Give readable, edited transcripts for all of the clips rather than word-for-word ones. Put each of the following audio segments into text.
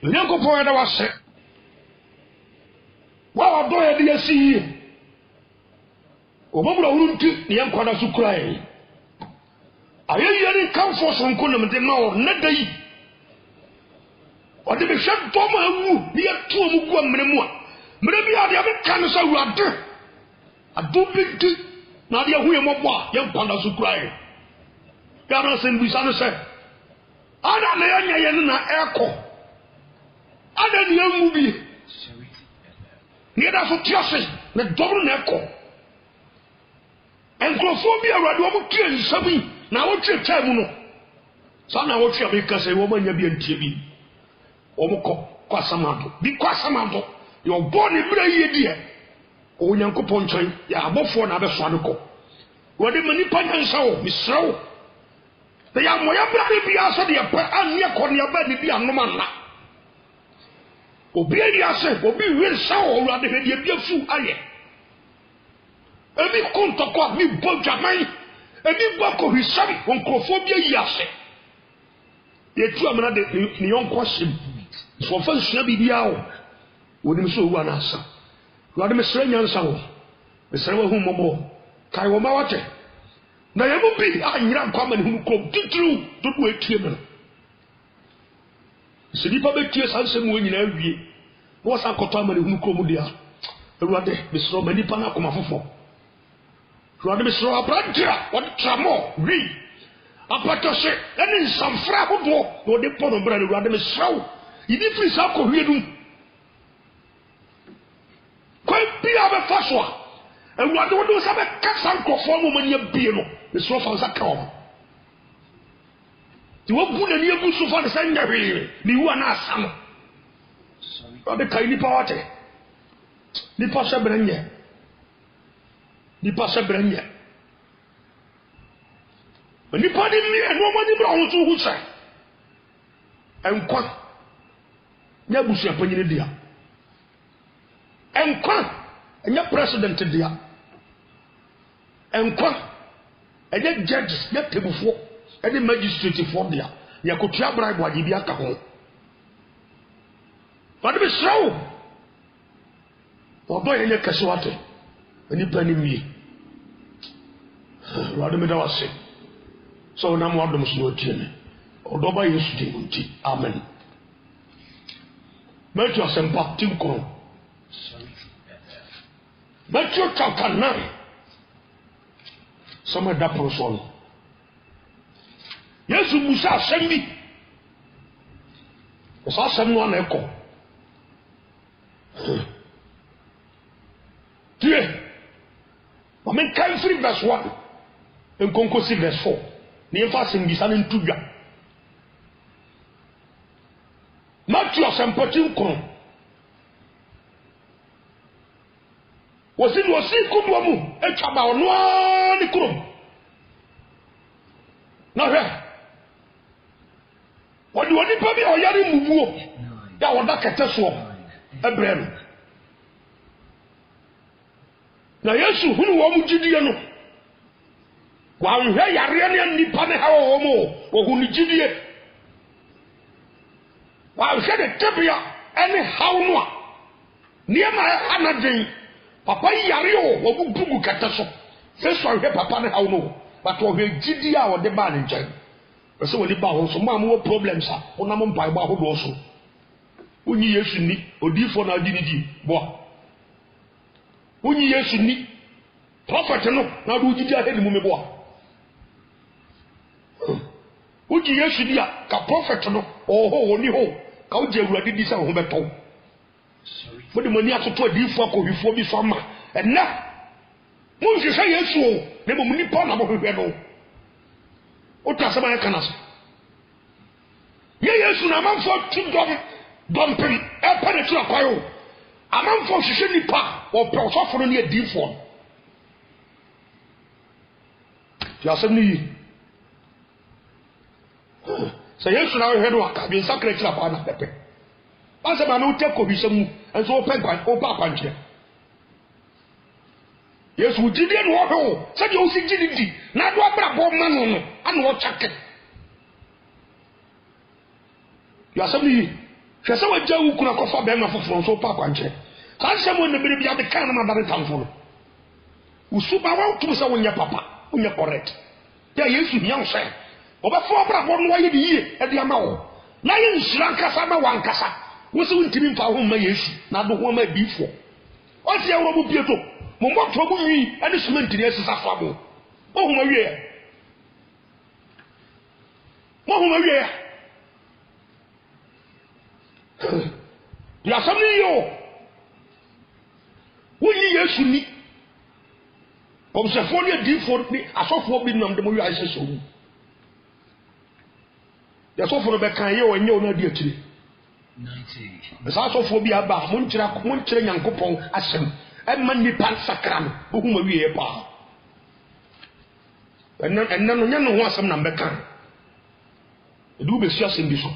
Nyankopon da wase wa do ye de asi obabura urunti ne yankwada su kurae ayeyere kanfo sonko ne mede na o na dai o de be hwe do ma awu ne yeto mu gu amene mu a mede bi ade be kan so awurade adu bi di na de hu ye mo bo a yankwada su kurae kana sen bi sanu se ana na yanya ye na eko ada ni amu bi ni da so tiase na dobro na eko enkrofobia awurade wo mo tie nsabi na wo twe time no sana wo twe abeka se wo manya bi antie bi wo mo kwasamado bi kwasamado yo boni bra yedi e o nyankopon chan ya abofo na abeso adeko wo de mani panyansa wo misrawo te ya moya bra bi aso de pa anye ko ne ba ni bi anoma na obi eri ase obi wi sa wo awurade he de biafu aye ebi kontoko mi bojaman ebi bako hisam onkrofobia yase yetu amana de ni yonko sim so fa nsua bibia wo wonim so owu anasa wade mesre nyansa wo mesre wo hu momo kai wo ma wate na yemu bi anyira kwama ne hu krom titru dodo etie me sidipa betie sansem wo nyina awie wo sa koto ama ne hu krom dia wade mesre mani pa na koma fofo wade mesre abrantia wade tramo wi apatose ene nsamfra hodo no de pono bra ne wade mesre idi free sa ko hwiedum ko bia be faswa ewade wodo sa be kasa nkofo mo manya bie no mesre fa sa ka o ti wo bu na ni egu so fa de sanya hwe ni wu na asam wade kai ni pa wate ni pa sa branye ni pa sa branye ni pa di mi no mo ni bra ho so hu sa enkwa nya busu apanyine dia enkwa nya president dia enkwa nya judges nya tebufo nya magistrate for dia nya kotua bribe agi bia ka ho wade be srawo odo ye nya kase wate ani pa ni mi wade me da wase so na mo adom so otiene odo ba yesu de unti amen Matthew sempa tinkro Matthew chapter 9 some da person Yesu musa sembi osa semno na eko tie amen kan free verse 1 en konkosi verse 4 ni fa sembi sa ntudwa Matthew sempatin kon wasi kudwa mu etwa ba ono ani krom na hwe wadi pa bi oyare mubuo da woda kete so ebrem na Yesu hunu wo mu gidie no wa hwe yare ne nipa ne ha wo mo wo hunu gidie wa hwede tebia ene hawno a niema anaden papa yare o wo bubu kata so se so hwe papa ne hawno but wo hwe gidi a wo de ba ne nchen se wo ni ba ho so ma mo problems a wona mo mpa ba ho do so unyi Yesu ni odifo na gidi di bo unyi Yesu ni prophet no na do gidi a he ni mu me bo unyi Yesu ni a ka prophet no oho woni ho ka o je awurade di sa ho beto mo de mani atoto adifo akohwifo bi so ama enna mo nhwehwe Yesu o ne mo nipa na mo hwehwe no o ta sema ya kana so ye Yesu na manfo tudom dompem e pa ne tu akwayo amanfo hwehwe nipa o pe osofo no ne adifo ti asem ni so Yesu na hwehwe no aka bi sakra kira pa na pepe asa ba no teko bi semu enso open kwan o pa kwanche Yesu gidi no ho se de o si gidi na do abra bo ma no no ana o chake ya sabni Shasa wa jawu kuna kofa be ma foforo so pa kwanche. Kan se mo ne bere bia de kan na bare tamfo. Usuba wa tu se wonya papa, wonya correct. Ya Yesu nyan se. Oba fo bra bo no wa ye di ye e de ama wo. Na ye nsira kasa ma wan kasa. Wo se wontimi mfa ho ma Yesu, na do ho ma bifo. O se wo bo pieto, mo mo to bo nwi, ane cement ni asisa fa bo. Mo ho ma wie. Mo ho ma wie. Ya samni yo. Woni Yesu ni. Obsefo ni difo ni asofo bi nam de mo wi aise so. Ya sofo no be kan ye o nye o na di akire. 90. Esa asofo bi aba mo nkyira Nyankopon asem. E ma nipa sakra no o hu ma wi e pa. Enna no nya no ho asem na be kan. Edu be sia asem bi so.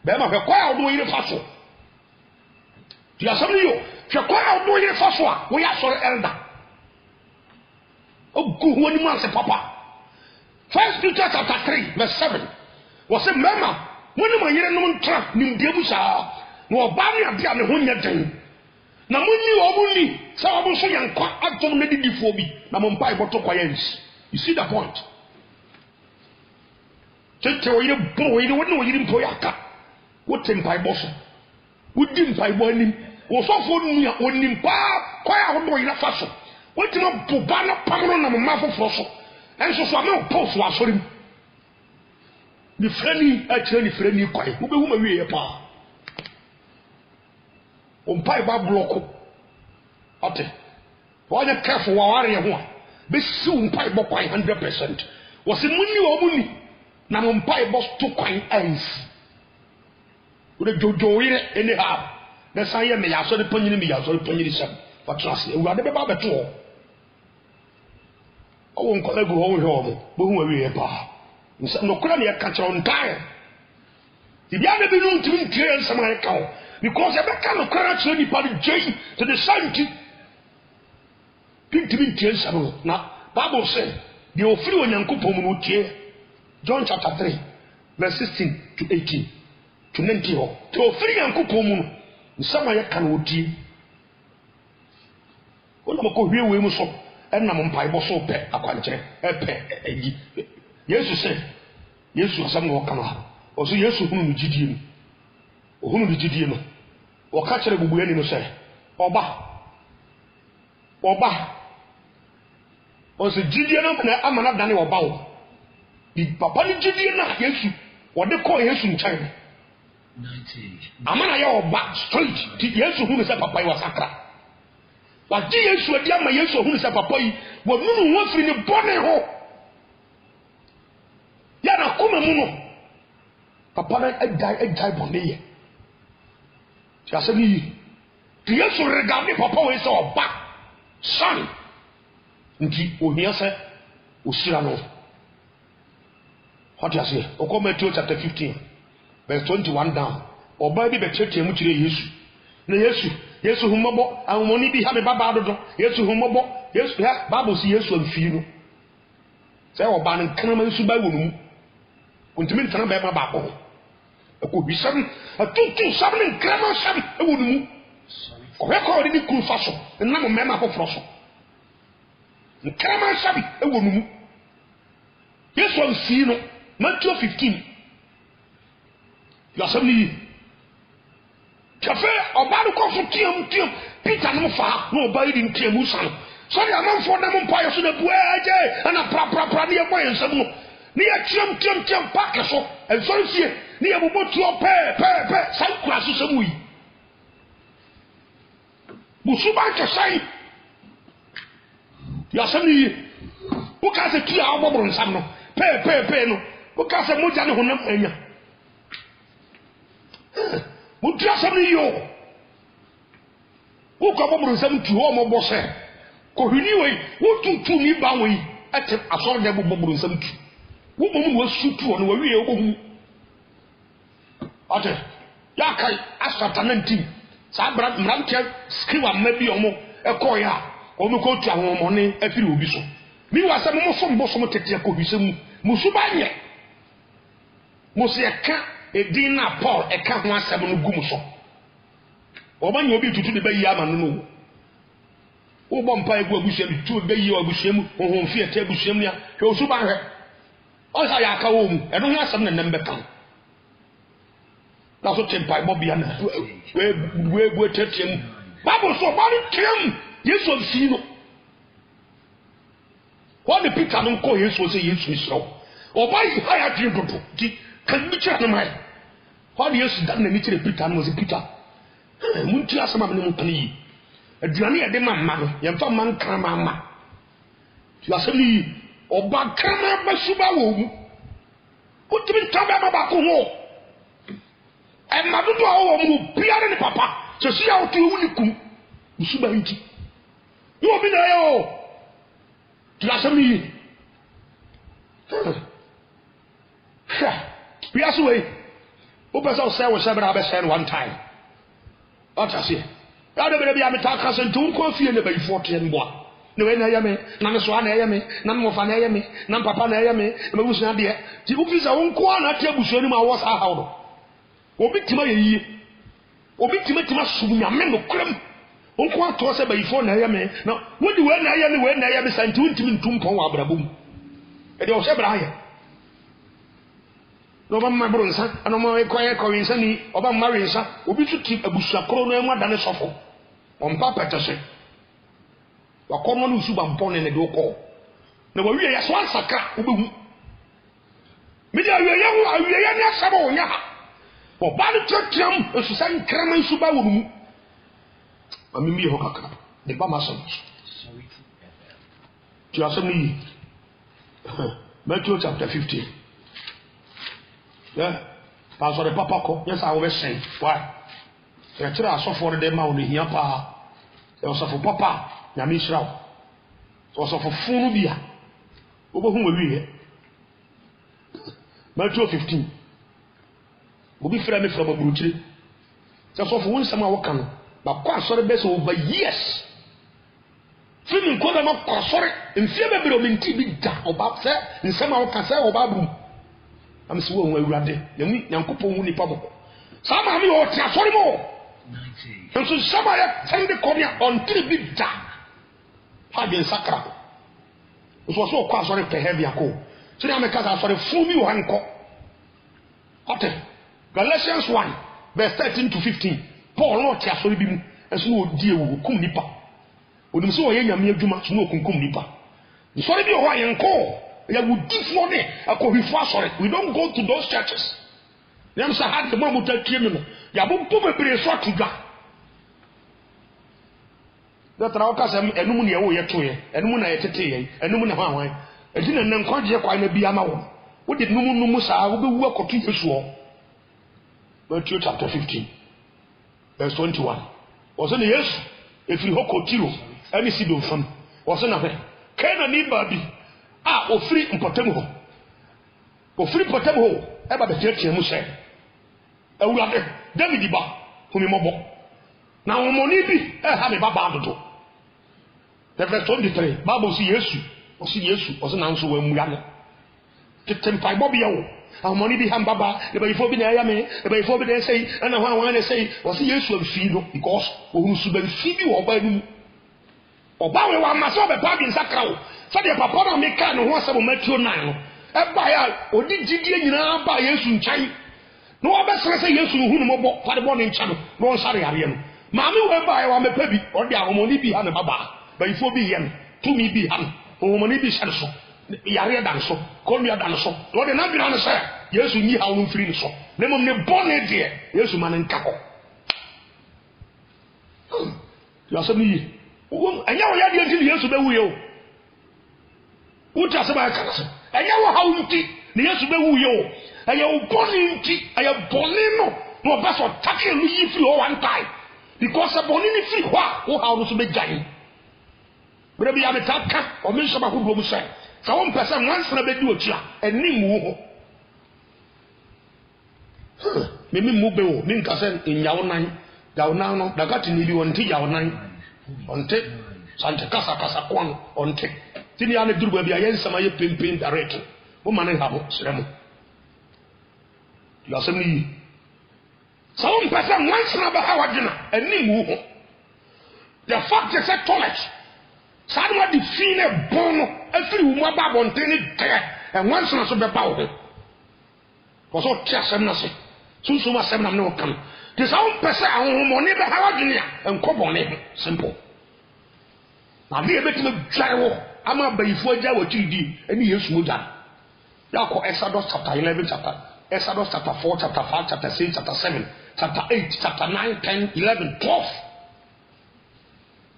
Be ma fe kwa o do yire fa so. Ya samni yo. Hwe kwa o do yire fa so a wo ya so elder. O gu ho ni man se papa. 1 Peter chapter 3 verse 7. Was a mama when my yere no ntra nim debusa no oba ne ade a ne ho nya den. Na munni obunni sa obo so yankwa atom na didifo bi na mo mpa iboto kwayens. You see the point? Tete o yire bo o yire woni o yire mpo yaka. Wo tempa iboso. Wo di mpa ibo anim. Wo sofo nua onim pa kwaya ho do yire fa so. Wo tima boba na pamro na mo mafoforo so. Enso so ame post wa sorim. Ni freni a kire ni freni kwai. Wo be hu ma wie pa. Ompai ba block. Ate. Wo ya careful wa ware ho a. Be si ompai bo kwai 100%. Wo se munni o munni. Na ompai bo to kwai ans. Wo de jojo yire ene ha. Na san ye me ya so de panyini me ya so de panyini sam. Fa trust. Wo ade be ba beto. O won ko egu ho ho bo hu awie pa no kura ne ka kire on time ti bia de bi nu ntimi ntire nsama e ka ho because e be ka no kura kire ni pa de jei to the santi ntimi ntire nsama na Bible say the ofiri onyankopon mu no tie John chapter 3 verse 16 to 18 to 19 ho to ofiri onyankopon mu no nsama e ka no tie wona mo ko hwie mu so enna mo mpa ibo so pe akwanche epe egi Yesu se Yesu asam no kana o so Yesu hunu no gidie no o hunu no gidie no o ka kire bubu ani no se oba o se gidie no na amana dane oba o di papa ni gidie na Yesu o de ko Yesu nchan 90 amana ya oba straight di Yesu hunu se papa yi wasakra wadi Yesu adi ama Yesu hunu se papa yi wo nunu ho firi ni bone ho ya na kuma mu no papa na ejai bone ye ti asemi yi ti Yesu regarde papa we se oba son nti ohia se osira no what you say o Matthew chapter 15 verse 21 down oba bi be chete mu kire Yesu na Yesu humobo ahumoni bi ha me baba dodo Yesu humobo Yesu ya Bible si Yesu amfi no se oba ne kanama nsu ba wonu ontimi ntana ba ma ba ko ko bi sam atutu sam ne krama sam wonu mu ko record ni kru faso na mo mema ko froso krama sam wonu mu Yesu amfi no Matthew 15 yasami kafe obadu ko so tiam Peter no fa no obayi di tiam usan so ya man fo na mo pa yo so na buaje ana pra ni e boy nsam no ni ya tiam pack so en so fie ni ya bobotu pe sai kura so samu yi busu ba ke sai ya sami bu ka se tia obobro nsam no pe no bu ka se moja ne honam anya mutia sami yo wo ko bobo nsam tu ho mo bo se ko hini we wo tutu mi ba we ate asoro de bobo nsam tu wo mo mo sutu ono wa wie wo hu ate ya kai asata 19 sa bra mramtia skriwa mabi omo e ko ya omo ko tu awon mo ne afiri obi so mi wa sa mo so mbo so mo tete ko bi se mu musu ba nye mo se ka edina Paul e ka ho asem no gum so obanyo obi tutu de bayi ama no wo bom pa egu abusia bi tu bayi abusia mu honhom fi ete abusia mu ya hwe osu ba hwe o sa ya ka wo mu eno ho asem na nembe kan na so tempai bobia na we tetiem Bible so ba ni tem Yesu of no what the Peter no ko Yesu say Yesu isro oba yi haya dream toto di kan mi kira na mai what Yesu dan na mi kira Peter no say Peter mun ti asama me mun tani aduane ye de mamma no ye mfa man kan mamma ti asami oba kan ba suba wo mu utimi taba ba ba ko ho e ma dodo a wo mu biare ni papa so si ya otu wu ni kum suba nti yo bi na yo ti asami bi aswe o pesa o say wo sebra be say one time Otasi. Ya de be ya metaka se ntu nko fie ne bayi forte en boa. Ne we na ya me, na me so na ya me, na mo fa na ya me, na papa na ya me, na busu na de. Ti bu fisa wonko ana te busu ni ma wo sa hawo no. Obi tima ye yi. Obi tima subu nya me no kram. Wonko ato se bayi fo na ya me, na wodi we na ya me we na ya me santi untimi ntumpon wa abrabum. E de o se bra ya. No ba mabro nsa ano mo ekoye ko nsa ni oba mari nsa obi tuti abusakoro no emu adane sofo ompa petese wakono no usu ba mpone ne de okọ na wa wiye ya so ansaka obehu media wiye ya ni asaba onya ha oba ne tetem esusan krama nsu ba wo mu amimi ho kakra de ba maso ti asemi Matthew chapter 15 yeah, Pastor the Papa ko yes I will say why ya tira so for the ma oni hia pa ya so for papa ya mi shira so for funu bia obo hu we Matthew 15 obi fra me from aburuchire so for won sama woka no ba kwa so be so over years fimi ko da ma kwa sore mfie be biro minti bi da oba se nsama woka se oba brum am si wo awurade yemi nyankopon hu nipa boko sama mi o tia sori mo 90 nso sama ya tende konia on tribi da ha bien sakra so kwa sori pe heavy ako so na me ka sori fumi o hanko ote Galatians 1 verse 13 to 15 Paul no tia sori bi mu enso no di ewu kum nipa onim so o ye nyame adwuma so no kunkum nipa sori bi o ho ayenko ya would give money sorry. We don't go to those churches. Them say had the mama to kill me. Ya bu be bre so tuga. That ra say enum ne ye to ye, enum na ye tete ye, enum na hwan. Edi na nkwaje kwa na bi ama wo. Wo de num saa wo be wu akotu Yesu o. Matthew chapter 15 verse 21. Was in Yesu if you hokotiro any see do fam. Was na he. Kana ni babi ofri mpotemu ho e ba be tie mu se awurade David ba fumi mobo na womoni bi e ha me baba adodo the verse 23 Bible si Yesu o se na nso wa mu ya no tetempai bobi yawo womoni bi ha baba le ba ifo bi na ya me le ba ifo bi na sei ana hwan na sei o se Yesu amfi no because ohun su ba fi bi wo ba nu oba we wa maso be pa bi nsakra wo so de papa na me ka no ho asabo Matthew 9 no e ba ya odi gidie nyina ba Yesu nchan no obesere se Yesu hu no mobo fa de bo ne nchan no nsare yare no ma me we ba ya wa me pa bi o de ahomoni bi ha ne baba ba ifo bi yen to mi bi ha ahomoni bi sare so yare dan so ko mi dan so do de na bi na se Yesu ni ha wo mfiri so ne mom ne bo ne de Yesu ma ne nka ko ya so mi anya wo ya de nti Yesu be wu ye o uta se ba ka se anya wo ha unti ne Yesu be wu ye o anya wo boni nti aya boni no ba so take lu yi free o one time because a boni ni free ho ha no so be jan bre bi ya me taka o me so ba ho do mu se sa won pese once na be di otua enim wo ho me mu be wo me nka se nyawo nan yawo nan no daga ti ni bi won ti yawo nan onte sante kasa kwano onte tini ya ne durba bia yen sama ye pempen direct mo manen ha ho sremo You assembly. Some person once never have a dinner. The fact is a toilet. Sadly, the female bone, every woman on tennis there, and once in a super power. Was all just a nothing. Soon, so much seven no come. This own person, money, the Havagia, and come on it. Simple. Now, we are making a gyro. I'm a baby for Jawa GD, and he is Mudan. Yako Exodus chapter 11, Exodus chapter 4, chapter 5, chapter 6, chapter 7, chapter 8, chapter 9, 10, 11, 12.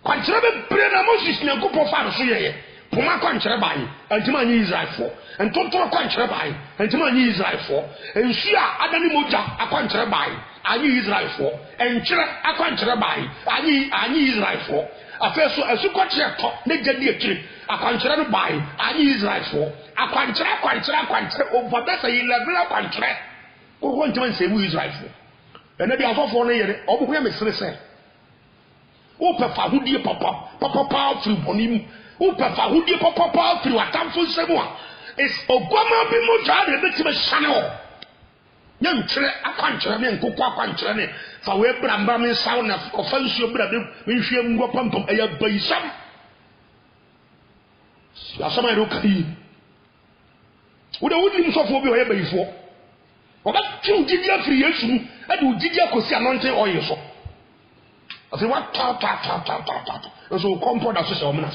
Quantrebe Brena Moses Nyankupo Father Suye, Puma Quantrabai, and Timani Israel for, and Toto Quantrabai, and Timani Israel for, and Shia Adani Moja, a Quantrabai, Ani Israel for, and Chira a Quantrabai, Ani Israel for, a first as you got your top, naked near trip, a Quantrabai, Ani Israel for, a Quantra, over that's a 11 Quantra, who want to say who is Israel for. And then they are for a over where Mr. said. O papa who dear papa through bonim. O papa who dear papa through a time for someone. It's Obama be more jarred a bit of a channel. Young tre, a country, and cocoa country. For where Brambam sound of offensive brother, we shall go pump a by some. Somebody look at you. Would I wouldn't so for you before? Or that 2 did you 3 years and you did you see anointing oil so. I say what ta. And so comfort as a woman.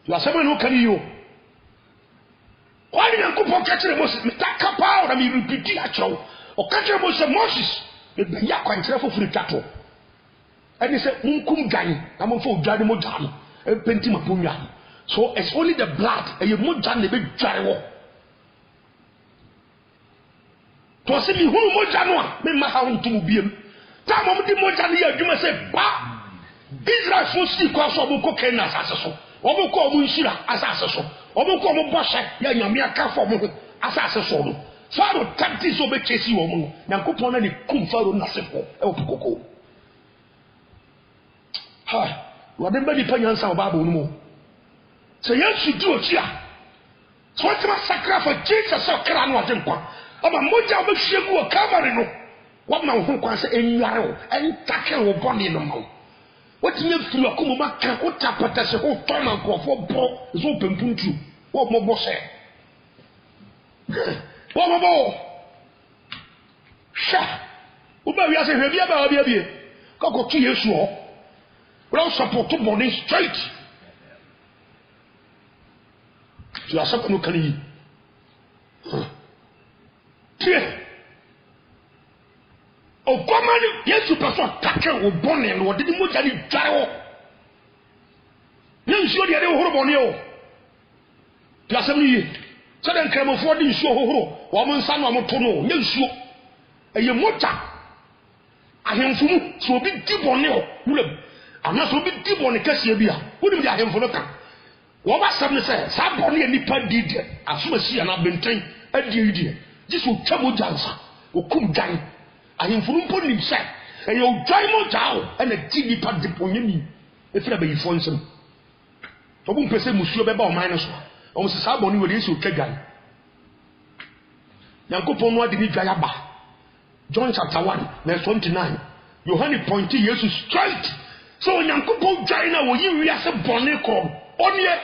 You are someone who can you. Why didn't you catch the Moses? Taka power and you repeat actual. Or catch the Moses. The Yakwan for free cattle. And he said, Unkum Gang, I'm for Jani Mojan, a pentima punya. So it's only the blood and you Mojan the big gyro. To see me who Mojanwa, me my hound to be him. Time of the Mojania, you must say, Bah! Israel for see cause of cocaine as assassin. Oboko Munshira as assassin. Oboko Bosha, Yamia for assassin. Faro Tantis over Chasey woman, Nankupon and Kumfaro Nasipo, El Coco. Ha! Remember the Panyans of Babu no. So, yes, you do it here. So, what's my sacrifice? Jesus of Krano Tempa. I'm a moja of Shibu Camarino. What my home can say in Yarrow and tackle or bonnie no more. What you have through a Kumaka, what tapatas, a whole time and go for Bo is open to what more boss said. What more? Sha! Uba, we are saying, Rabia, Coco 2 years more. Without support to morning straight. You are something who can eat. Here. O command, yes, you person tackle or bonnet or didn't move any gyro. You sure the other horrible neo. Plassamy, sudden came of 14 show, woman son of Motono, you sure. A Yamota. I am so big deep on neo. I'm not so big deep on the Cassiabia. Wouldn't be a him for the car. What was something said? Somebody and Nipa did as soon as she and I've been trained a dear. This will trouble dancer or come down. I am from putting himself, and you'll drive more down and a TV pad deponing if you have a phone. I won't say Monsieur Beba minus one. Almost a Saboni will issue Kegan. Yankopon, what did he Gayaba? John chapter 1, verse 29. You honey pointy years straight. So Yankopon China will you react a bonnet call on ye.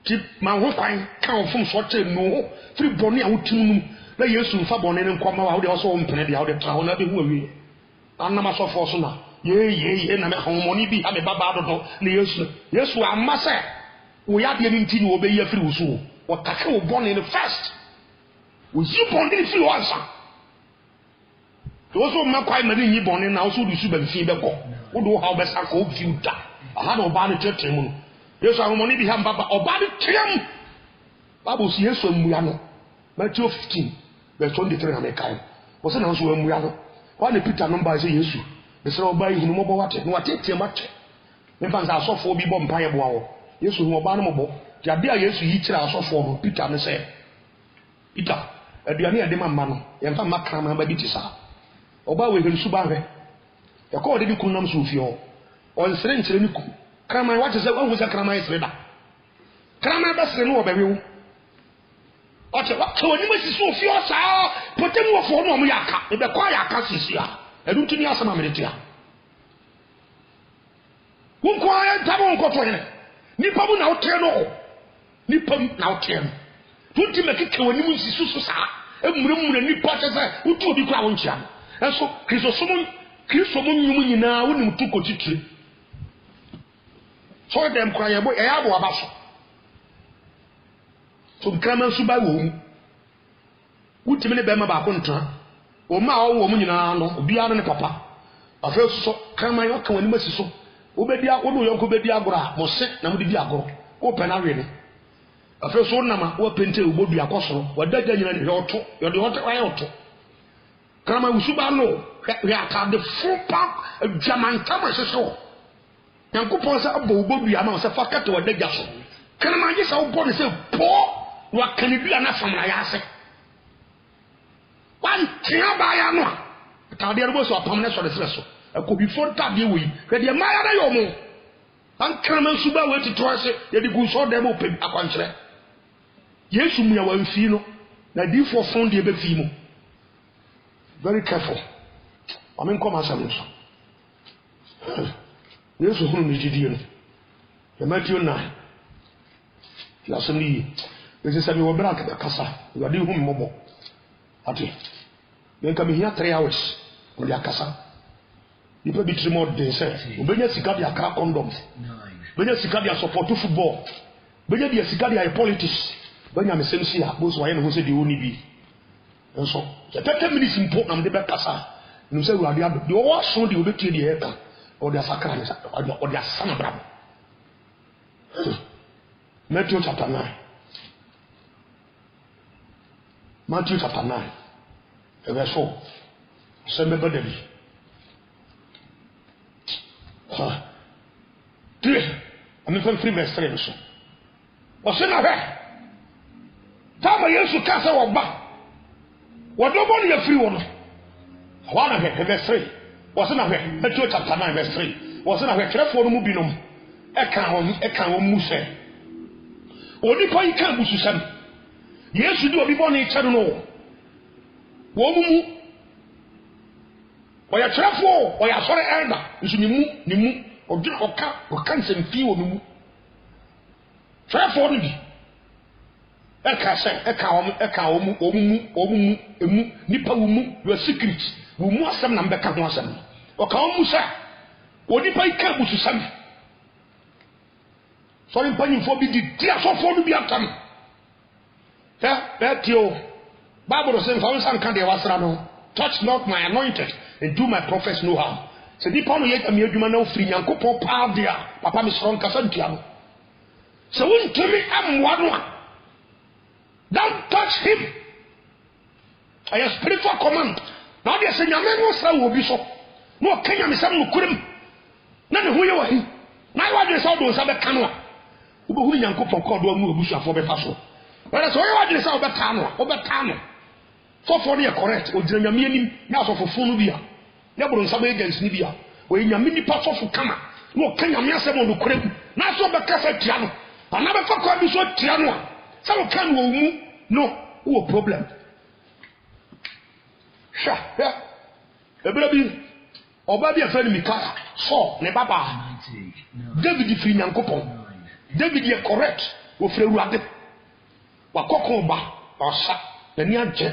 Keep my work, I count from such a no, 3 bonnet out to na yesu fa bone ne nkoma wa wo de oso mpene de wo de tra wo na be hu awie anama so fo so na ye na me homoni bi ha me baba dodo na yesu amma se wo ya de nti ni wo be ya firi wo so wo take wo bone ne first wo yi bone ne firi wo ansa to so ma kwai ma ni bone na wo so du su ba fi be ko wo do ha wo be sa ko fi da aha na oba ne tete mu no yesu homoni bi ha mbaba oba ne triam babu si yesu amuya no Matthew 15 verse 23 na mekai was na so amuya no wa na Peter number say yesu be say oba yi hunu mo bo wate no wate tie mate me fan sa asofo bi bo mpaye bo awo yesu hu oba no mo bo ya bia yesu yi kira asofo no Peter ne say Peter aduane ya de mamma no ye mfa makra ma ba bi ti sa oba we henu suba hwe ya ko de bi kunam so fi o on sere nkire ni ku krama wate say wa hu say krama isre da krama ba sere no obawe wo Oche wa ko ni masi so fi o sa potem wo fo no mo yaka e be kwa yaka sisi a edu tuni asama me tia won kwa ya tabo won ko to ne nipa bu na o tre no nipa na o tre no tuti me keke woni mu sisi so sa emure nipa tese utu obi kwa won chia enso kristo mo nyum nyina woni mutu ko titire so dem kwa ye bo e ya bo abaso so nkrama nso ba wo mu wutimi ne bema ba ko ntra o ma wo mu nyina no obi ara ne papa afa so krama yo kan wani masi so obedi a wo no yonko bedi agora mo se na mo di agoro wo pe na we ne afa so na ma wo pente obodu akosoro wadaga nyina ne yoto yo de hoto wa yoto krama wusu ba no ya ka de full pack jamanta mo se so yankopon se abo obodu ama se fakata wadaga so krama je sa wo bo ne se po wa kanidua na famna ya ase wan tia ba ya no ta de rebo so apam ne so de so ko bi fo ta de wi hwe de ma ya na yo mo an krama suba we ti to ase ye di gu so de mo pe akwankyere yesu mu ya wan fi no na di fo fon de be fi mo very careful amen come asam so yesu hunu ni jidie no ya Matthew 9 ya sami ese sabi wo bra ka kasa yo de hu mmobo ati ben ka mi hia 3 hours o ya kasa ipe bi trimo de se obenya sika dia kra condoms benya sika dia support football benya dia sika dia politics benya me semsi ya bo so wa ye no se de oni bi enso ya 30 minutes impo na me de kasa no se wo ade ado de wo so de obetie de e ka o de sakra ne o de asana bra Matthew chapter 9 Matthew chapter 9 verse 4 sembe badali I'm from 3 verse 3 so o se na he tama yesu kasa wo ba wo do bo ne free wo no wa na he verse 3 o se na he Matthew chapter 9 verse 3 o se na he krefo no mu binom e kan wo mu se oni pa yi kan busu sam yesu di obi bo ne kyere no wo mu o ya trafo o ya sore elda nso ni mu o di oka nsemfi wo mu trafo no bi eka omu emu nipa wo mu your secret wo mu asem na mbeka ho asem o ka omu sa oni pa yi kan busu sam so in panin for bi di asofo no bi atam Betio Bible says for some kind of wasra no touch not my anointed and do my prophets no harm. So the power yet am adwuma na ofri Nyankopon pa dia papa me strong kasa ntia no. So won to me am wano. Don't touch him. I have spiritual command. Now they say nyame no sra wo bi so. No kanya me sam no kurem. Na ne ho ye wa hi. Na wa de so do sa be kanu a. Wo be hu Nyankopon ko do mu obusu afo be fa so. But so you want to say obetano. So for the correct, o jina nyame anim na so fofo no bia. Na boro nsaba agents ni bia. O nyame ni pa fofo kama. No kan nyame asem no korem. Na so be kasa tia no. Ana be fa kwa bi so tia no. Sa o kan wo mu no, wo problem. Sha, yeah. Ebra bi oba bi afa ni Mikaya. So ne baba. David fi Nyankopon. David ye correct. Wo frɛ Awurade. Wakoko ba osa na ni age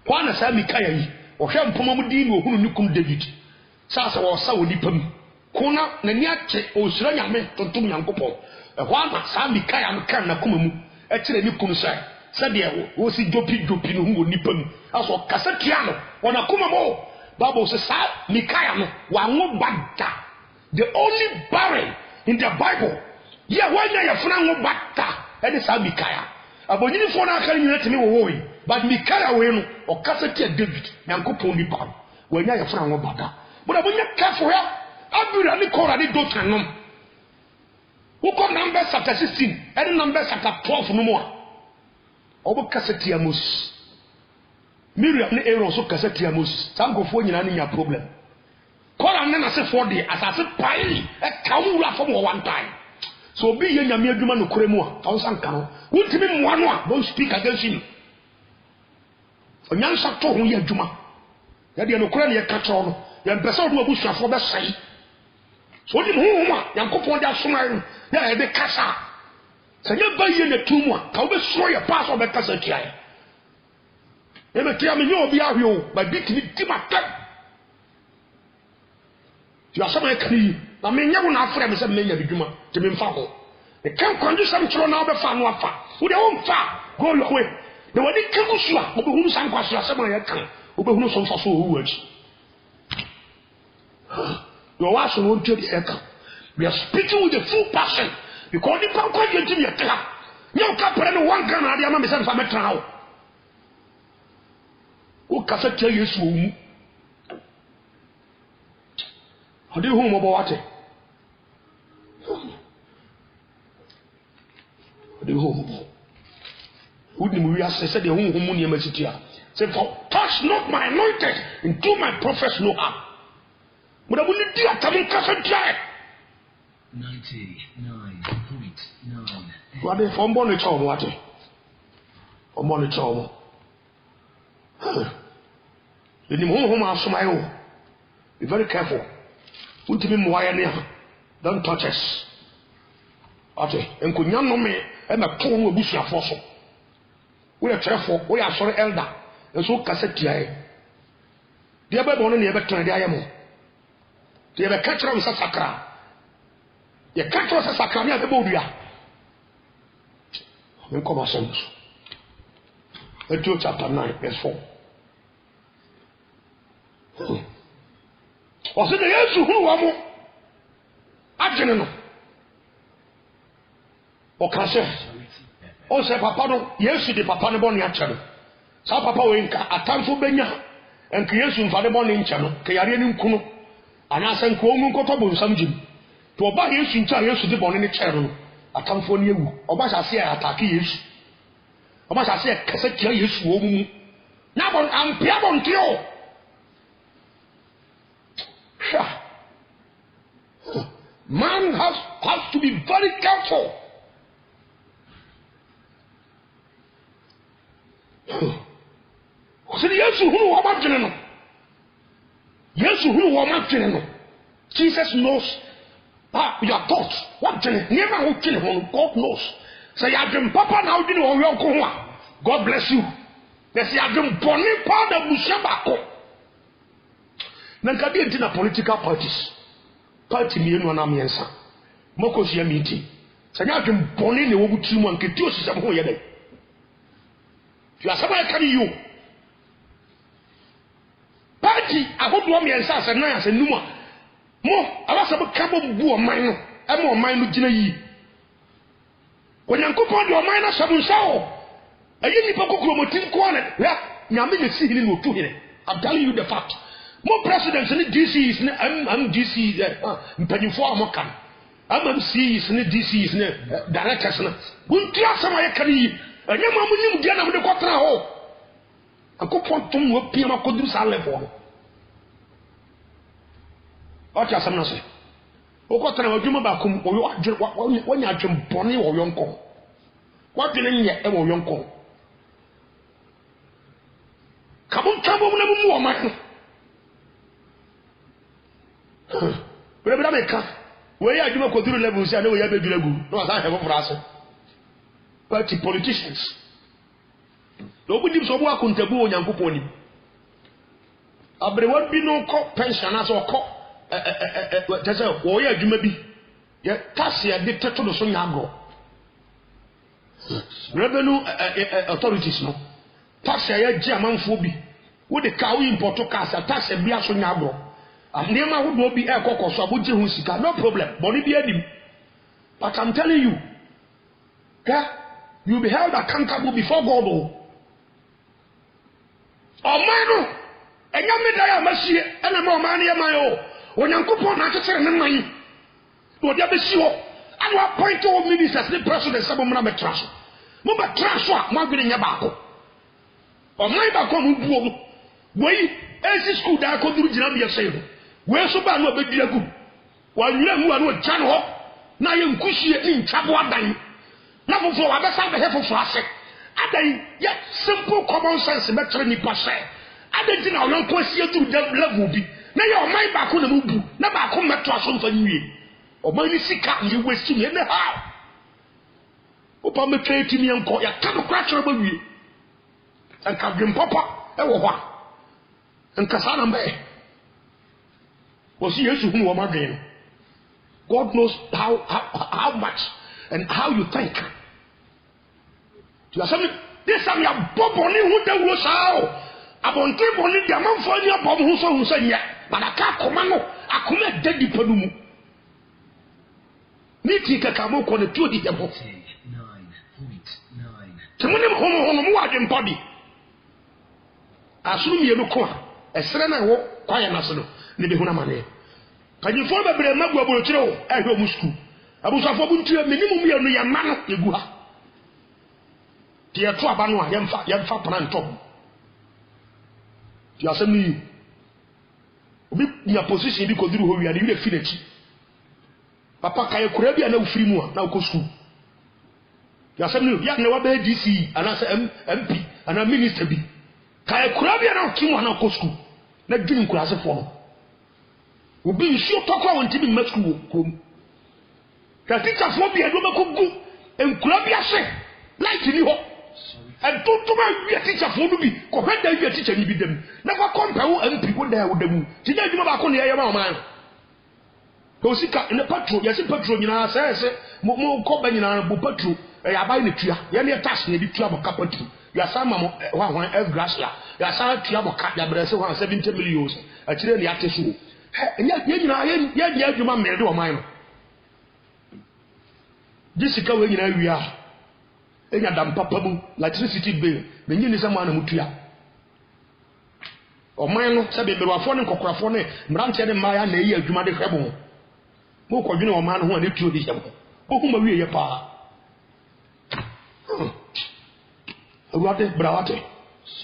kwa na sa Mikaya yi o hwe mpoma mu din no hunu nikum David sa wo sa wo nipam kuna na ni age o sura nyame tontom Nyankopon e kwa na sa Mikaya no kan na kuma mu e kire nikum sa de wo si jopi no hu nipam aso kasa tia no wona kuma mo Bible says sa Mikaya no wa ngo bada the only barren in the Bible yeah when you funa ngo bada e de sa Mikaya abonyini fo na akari nyina temi wo yi but Mikaya we no o kasa tia David Nyankopon ni ba wanya ya fura ngo bada but abonya kafo ya abura ni kora ni dotan nom wo ko Numbers chapter 16 and Numbers chapter 12 no mo a obo kasa tia Moses Miriam ni Aaron so kasa tia Moses sankofo nyina ni nya problem kora na se for the asase pai e kawura fo mo one time. So be ye nyame adwuma no kore mu a ka wo sanka no wontimi mmoa no a don't speak against him onyansa to ho ye adwuma ya de no kora ne ye ka tro no ya mpesa odu abusuafo be sai so di mo ho a yankopon de asoma ya e de kasa se ye ba ye na tumu a ka wo be so ye pass o be kasa tiae e be tia me nyo obi ahwe o ba ditimi di matam ti asoma e kani na me nya wo na afra me se me nya bidwuma te me mfa ho e kan kwandu sam tro na be fa no afa wo de wo mfa go your way de wadi kagusu a wo be hunu san kwaso asema ye kan wo be hunu so mfa so wo achi your wife will not tell the we are speaking with the full passion because the power you give you clear you can't put in one gun and the man say for me travel o kasa tell you so mu ade hu mo bo wate ade hu mo bo wudi mu wi ase say the hu mu ne masitia say for touch not my anointed and do my prophets no harm. Muda buni dia tamu kasa dia 99.9. Wade fombo ne chomo wate. Fombo ne chomo. Ni mo ma asoma yo. Be very careful. Untimi mo waya ne ha. Don't touch us. Ate enkonya no me e na to ho abusuafo so. We are careful. We are sorry elder. Enso kasa dia e. Dia be bono ne e be tran dia yemo. Ye be catcher of sakra. Ye catcher of sakra me abodua. We come ourselves. Matthew chapter 9 verse 4. O se de Yesu hu wa mo. Agene no. O ka se. O se papa no Yesu de papa ne bo ne ache no. Sa papa we nka atamfo benya. Enka Yesu mfa de bo ne nche no. Ke yare ni nkuno. Ana san ko mu nkoto bo nsam jim to oba Yesu ncha Yesu de bone ne kyer no atamfo ne ewu oba sase ya atake Yesu oba sase ya kasa kyer Yesu wo mu na bon ampia bon tio man has to be very careful. So Yesu hu wa ba jene no Yesu who was not Jesus knows your thoughts. What never who kill him, God knows. So you have been papa now didn't want your koa. God bless you. They say you have been born in part of Mushabako. Nankabi into political parties. Party me no na miensa. Moko sia meeting. So you have been born in the Wobutu and Ketio system who yede. You are somebody carry you. Party ahodo am yensa se na ase numa mo abasa be kabo bu oman no e mo oman no gina yi onyankopon de oman na sabu nsa o ayi nipa kokoro motin ko na ya nyame ne si hini no tu hini. I'm telling you the fact. Mo presidents ni DC is ni DC mpanifo amokan MMC is ni DC is ni directors na bunti asama ye kan yi anya mo amunim dia na mo de kwatra ho akopon tom wo pia makodru sa level o tia sam na se o ko tana wadwuma ba kum o wanya adwem bone wo yonko wadwene nye e wo yonko kabon tabo mu na mu o man bra meka we ya adwuma kodru level si na we ya bedura gu no asa hebo fraso party politicians no budi so bo akontabu onyankopon ni abrewa bi no ko pension aso ko tese wo ya adwuma bi ye tax ya de teto do so nyago revenue authorities no tax ya ji amanfo bi wo de ka wo import tax tax bi aso nyago anema wo do bi e kokoso aboje hu sika no problem boni bi adim but I'm telling you you be held accountable before God. Omano enya meda ya masie ena ma omane ya mayo onyankopon na tetere ne man do dia besi ho anu appoint all ministers the president sabo mna metraso mo betraso a mo agbe nya baako oman ba ko mu buo wei ezi school da ko duru jina bia sei ho wei so ba no obedira gu wa nwura mu anu jan ho na ye nkuhie ni ntwabo adan na fofo wa besa be hefofo ase Adai, yet simple common sense, better than per se. I didn't know your question to them level be. Now your mind back on the mubu, never come back to us on for you. Or money sick up, you waste to me in the house. Upon the trade to me and call your cattle crash over you. And Captain Papa, Ewa, and Cassandra Bay. Was he used to whom were again? God knows how much and how you think. You are saying, this time you are bobbing who they will say. Upon table, the amount for your bomb who say, yeah, but I can't command. I commit dead deep. Niti kakamo kwa netuo di jabo. 9.9. Tumuni mhomo muwa jembody. Asumi yenu kwa. Esere na wo kwa ya nasono. Nibe huna mane. Kajifo bebre magu abolo chiro. Ehwe musku. Abusafo buntu ya minimum yenu ya mano yeguha. Tiya tu abanwa yemfa planto. Tiya semi. Obi ya position bi koduru ho wi ade finechi. Papa kaya kurabi ana ufiri mu na uko school. Ya sabni ya na wa ba DC ana sa MP ana minister bi. Kaya kurabi ana ukimu na uko school. Na gini kurase fo no. Obi nsuo tokwa won tibi ma school kom. Ka teacher fo bi ado ba kogu en kurabi ase. Light ni ho. En tutuma wi teacher fo no bi ko hweda wi teacher ni bi dem. Na kwa compare wo MP wo da wo dem. Ti da djuma ba ko ne ya ma o man. Osika in the petrol, yes, petrol, you know, says, more company and petrol, I buy the tree, you task me the trouble capital. You are some one F grass, you are some trouble cat, you are 70 million. I tell you, at the show. And yet, you know, you might do a mine. Jessica, when you know we are. And you damn papa, electricity bill, the new is a man who tria. Or mine, Sabi, but our phone and cocrafone, Branch and Maya, and a year, you might have. Mo ko dwene o man ho ani tuo di yam o hu ma wie ye pa awade brawate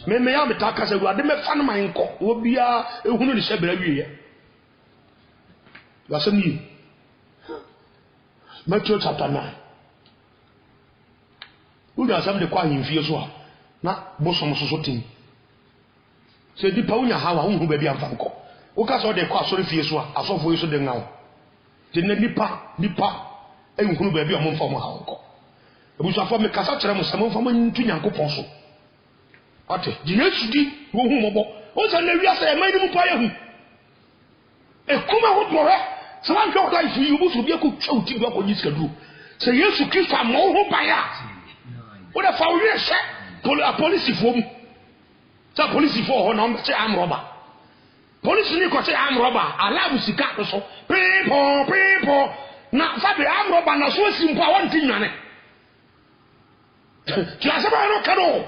me ya metaka se awade me fa no man ko obia ehunu ni se bra wie ye wasami Matthew chapter 9 udi asam de kwa himfie so a na bosom so tin se di pa unya hawa hu ba bia mfa nko wo ka so de kwa so fie so a asofo yi so de ngawo tene nipa ehunu ba bia mo mfa mo hawo nko ebusafo me kasa kire mo samo mfa mo ntu Nyankopon so ate di Yesu di wo hu mo bo o sa na wiase e man ni mu pa ye hu e kuma wo do re so wan ko da ifu yu busu bia ko twa uti bia ko nyisika duro se Yesu Kristo mo ho ba ya o da fa wo ye se police fo mu sa police fo ho na on che am roba police ni ko che am roba alabu sika so people na sabe am roba na so simpo a won tinwane ti asaba no kado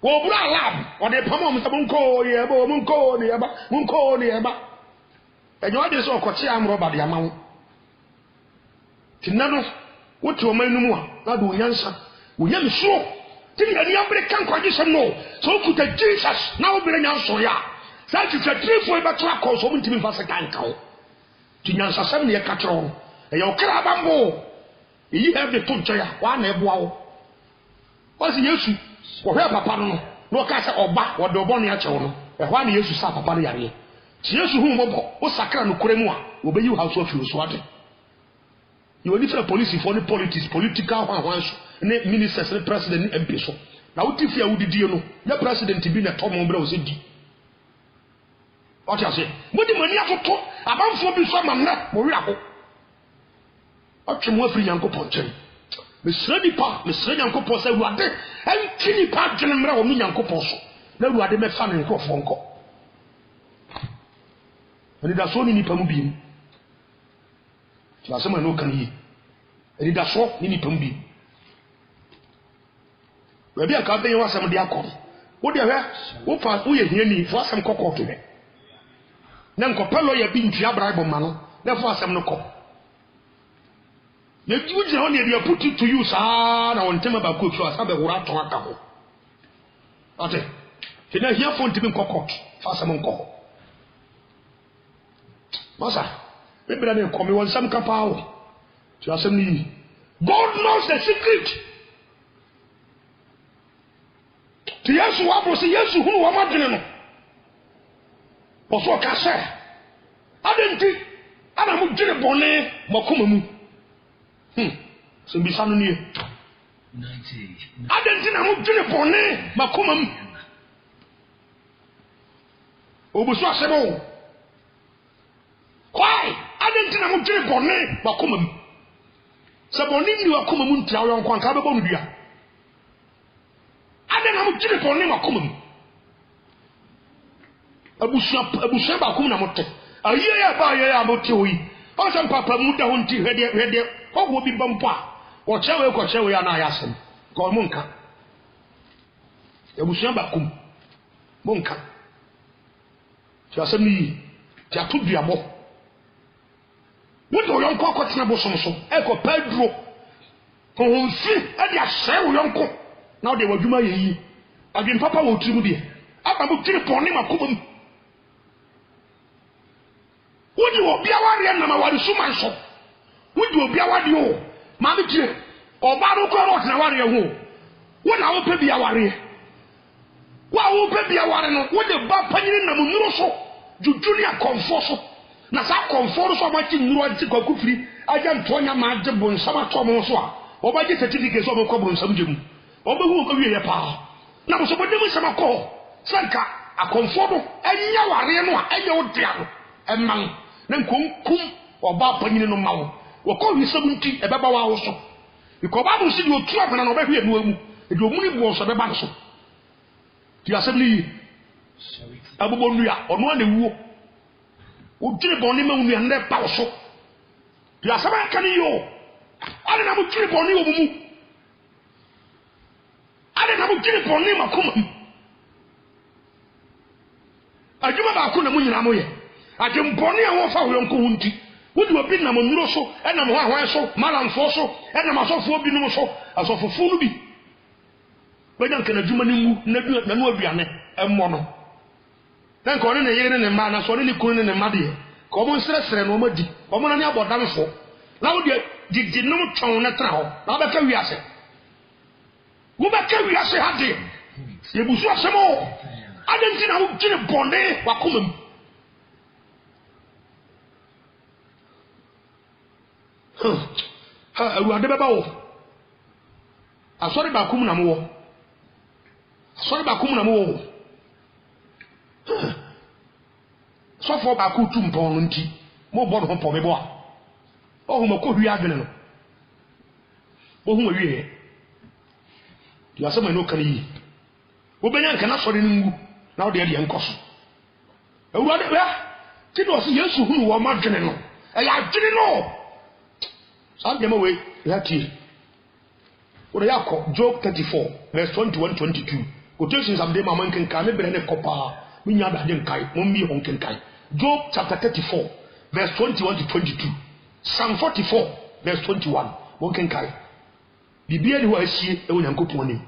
wo bura lab o de pamo mo sabon ko ye bo mun ko ni eba enyo de so ko che am roba de amawo tinano wotu o manu mu a na do nyansa wo yam so tin ya ni ambre kan kwaji sem no so kuta Jesus na wo bere nyanso ya sa ti trifo e ba to akọ so mun timi fa se kan kawo tin nyansa sem ne ya katro e yo kra bambo yi have the toncha ya wa na ebo awo o si Yesu wo hwe papa no no ka se oba wo de obo ne ya chewo no e hwa na Yesu sa papa no yare ti Yesu hu mo bo o sakra no kure mu a wo be yi house of you so ade you will different police for the politics political one ne ministers ne president ne MP so na wuti fia wudidie no ya president bi na to mo bra o se di o ti ase mo di mani afoto abanfo bi so amna mo wi ako o twe mo afri Nyankopon chen mesra Nyankopon se ruade enti ni pa dwene mra o mi Nyankopon so na ruade me fa ne nkofo nko ani da so ni pa mu bi ti asema no kan yi ani da so ni pa mu bi we bia ka ben wasam de akọ wo de hwe wo fa wo ye hiani fo asam kokọ to he na nkopelo ya bi ntua braibo ma no na fo asam no kọ ye juju ho ne de put it to use na won tema ba ko twa asabe wura ton aka ho ate te na hia fo ntimi kokọ fa asam nkọ masa me bra ne komi won sam kapao ti asam ni God knows the secret ti yesu wa bro se yesu hunu wa madwene no oso ka se adenti ana mu dwene bone makoma mu so bi sanu nie 90 adenti na mu dwene bone makoma mu obuso asebo kwai adenti na mu dwene bone makoma mu saboni ni wakoma mu ntia yo nkwan ka bebo no dua adena mu dwene bone makoma mu abusa ba kum na motte aye ya ba ye ya motte oyi o san papa mu da honti hede ko bi bampo a o chewe ya na ya sem ko mu nka abusa ba kum mu nka ti asem ni ti atodua bo wo do yon ko akotena bo somso e ko pedro ko honfi e dia hye wo yonko na o de wadwuma ye yi adwen papa wo tiri mu de aba mu tiri pon ne makoma mu wodi obi aware na ma wari suma nso wodi obi awade o ma bi tire oba ro ko ro na ware ho wo na wo pe bi aware wa wo pe bi aware no wodi ba panyini na mu nuro so jujuni akonfo so na sa konfo so ma ti nuro anti kwakufiri aja ntonya ma age bonsam atom so a oba je certificate so mo ko bonsam jemu oba hu ko wie ye pa na mo so bodem sama ko sanka akonfo do enya ware no a enya odia no emman na nkonkum oba panyini no mawo woko hisam nti ebeba wa wo so iko ba do si di otu afana no ba hwe no amu e do muni bo so beba so ti asebli abubo nua ono na wuo odwire boni ma nua nde pa so ti asaba kan yo ale na mu dwire boni obumu ale na mu dwire boni makoma ajuma ba ko na mu nyina mo ye ajemboni a wo fa wo yonko hunti wodi obi na monuro so ena mo hwa so malamfo so ena masofo obi no so asofofo no bi benya kana djuma ni mu na no aduane emmo no dan ko ne yere ne ma na so ne kun ne ma de ko mo nsresre no ma di o mo na ne abodamfo na wodi gigi no twon na tra ho na ba ka wiase wo ba ka wiase ha de yebusu asemo adenti na wo gine bonde wakomam ha awurade beba wo asori ba kum na mo wo asori ba kum na mo wo sofo ba ku tum pon nti mo bodo ho po bebo a ohu mako hwi adwene no ohu awie ya sama no kan yi obenya nka na sori ngu na wo de de enkoso awurade ba ti do so yesu hunu wo madwene no e ya adwene no Sandema we yati. Ora yakọ Job 34 verse 21-22. Quotations am dey ma man kan me bere ne kopa. Me nya da de nkai, mo mi hon kan kai. Job chapter 34 verse 21-22. Psalm 44 verse 21. Mo kan kai. Bibia ni wa asie e wonyankopon ni.